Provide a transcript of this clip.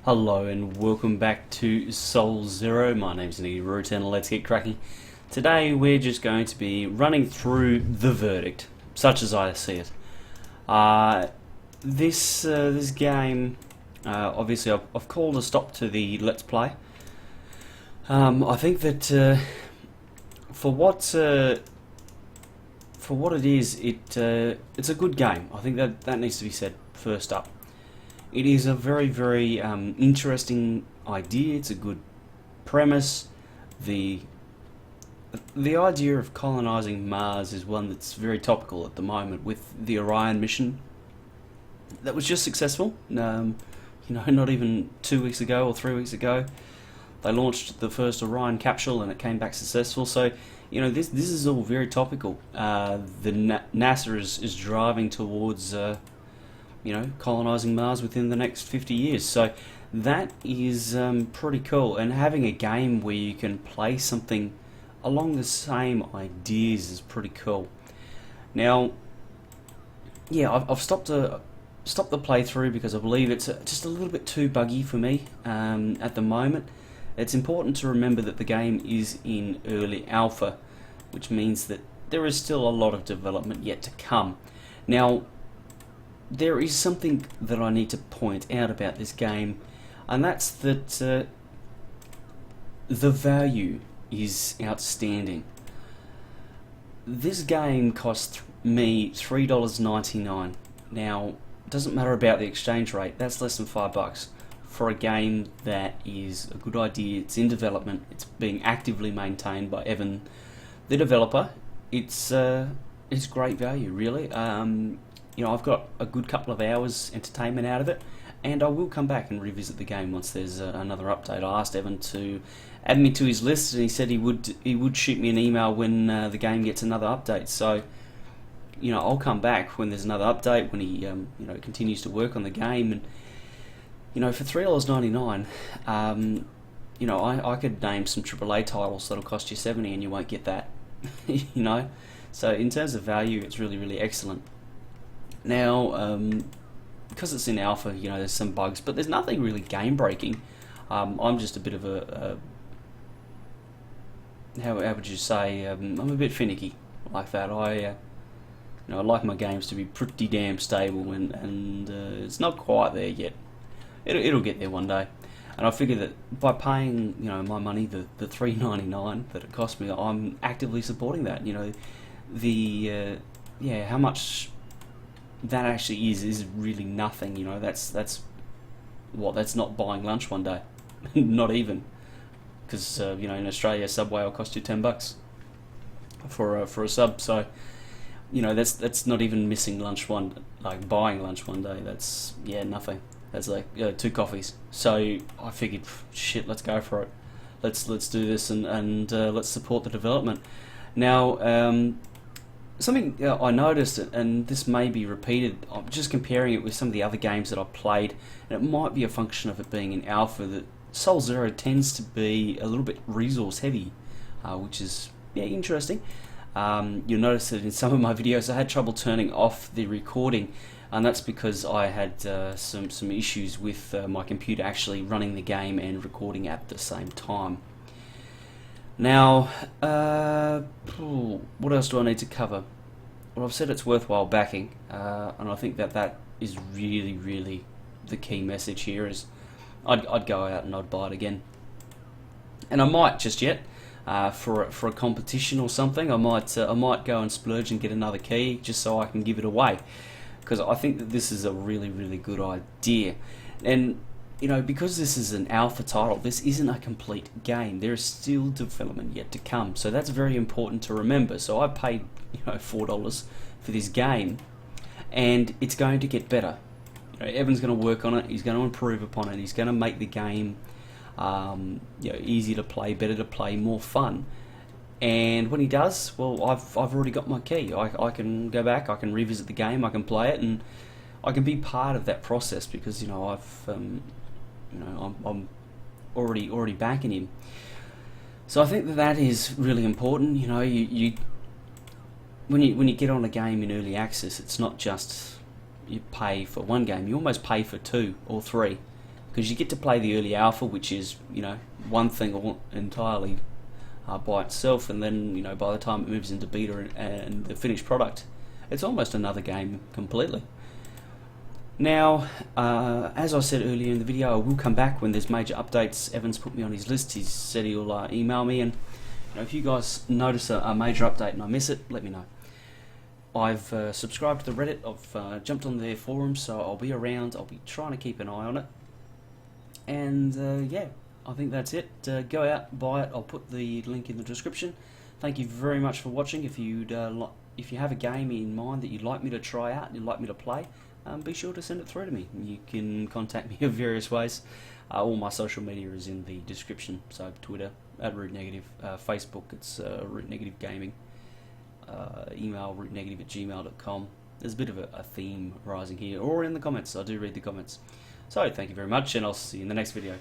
Hello and welcome back to Soul Zero. My name's Nicky Root and let's get cracking. Today we're just going to be running through the verdict, such as I see it. This game, obviously I've called a stop to the Let's Play. I think that for what it is, it's a good game. I think that needs to be said first up. It is a very interesting idea. It's a good premise. The idea of colonizing Mars is one that's very topical at the moment with the Orion mission that was just successful. Not even 2 weeks ago or 3 weeks ago, they launched the first Orion capsule and it came back successful. So this is all very topical. NASA is driving towards colonizing Mars within the next 50 years. So that is pretty cool. And having a game where you can play something along the same ideas is pretty cool. Now, yeah, I've stopped the playthrough because I believe it's just a little bit too buggy for me at the moment. It's important to remember that the game is in early alpha, which means that there is still a lot of development yet to come. Now, there is something that I need to point out about this game, and that's that the value is outstanding. This game cost me $3.99. Now, it doesn't matter about the exchange rate, that's less than $5 for a game that is a good idea. It's in development, it's being actively maintained by Evan, the developer. It's great value, really. I've got a good couple of hours entertainment out of it, and I will come back and revisit the game once there's another update. I asked Evan to add me to his list, and he said he would shoot me an email when the game gets another update. So, I'll come back when there's another update, when he continues to work on the game. And for $3.99, I could name some AAA titles that'll cost you $70, and you won't get that. So in terms of value, it's really excellent. Now, because it's in alpha, there's some bugs, but there's nothing really game-breaking. I'm just a bit of a how would you say? I'm a bit finicky like that. I like my games to be pretty damn stable, and it's not quite there yet. It'll get there one day, and I figure that by paying my money, the $3.99 that it cost me, I'm actively supporting that. How much that actually is really nothing. That's not buying lunch one day. Not even, because in Australia Subway will cost you $10 for a sub. So that's not even missing lunch buying lunch one day. That's nothing. That's like 2 coffees. So I figured, shit, let's go for it. Let's do this and let's support the development. Now, something I noticed, and this may be repeated, I'm just comparing it with some of the other games that I've played, and it might be a function of it being in alpha, that Soul Zero tends to be a little bit resource heavy, which is interesting. You'll notice that in some of my videos I had trouble turning off the recording, and that's because I had some issues with my computer actually running the game and recording at the same time. Now, what else do I need to cover? Well, I've said it's worthwhile backing, and I think that is really the key message here. Is I'd go out and I'd buy it again, and I might just yet for a competition or something. I might go and splurge and get another key just so I can give it away, because I think that this is a really good idea. And because this is an alpha title, this isn't a complete game. There is still development yet to come. So that's very important to remember. So I paid $4 for this game, and it's going to get better. Evan's going to work on it. He's going to improve upon it. He's going to make the game easier to play, better to play, more fun. And when he does, well, I've already got my key. I can go back. I can revisit the game. I can play it, and I can be part of that process because I'm already backing him. So I think that is really important. When you get on a game in early access, it's not just you pay for one game. You almost pay for 2 or 3, because you get to play the early alpha, which is, you know, one thing entirely by itself, and then, you know, by the time it moves into beta and the finished product, it's almost another game completely. Now, as I said earlier in the video, I will come back when there's major updates. Evan's put me on his list. He said he'll email me, and you know, if you guys notice a major update and I miss it, let me know. I've subscribed to the Reddit. I've jumped on their forums, so I'll be around. I'll be trying to keep an eye on it. And yeah, I think that's it. Go out, buy it. I'll put the link in the description. Thank you very much for watching. If you have a game in mind that you'd like me to try out, you'd like me to play, be sure to send it through to me. You can contact me in various ways. All my social media is in the description. So Twitter @RootNegative, Facebook it's RootNegative Gaming, email rootnegative@gmail.com. There's a bit of a theme rising here, or in the comments. I do read the comments. So thank you very much, and I'll see you in the next video.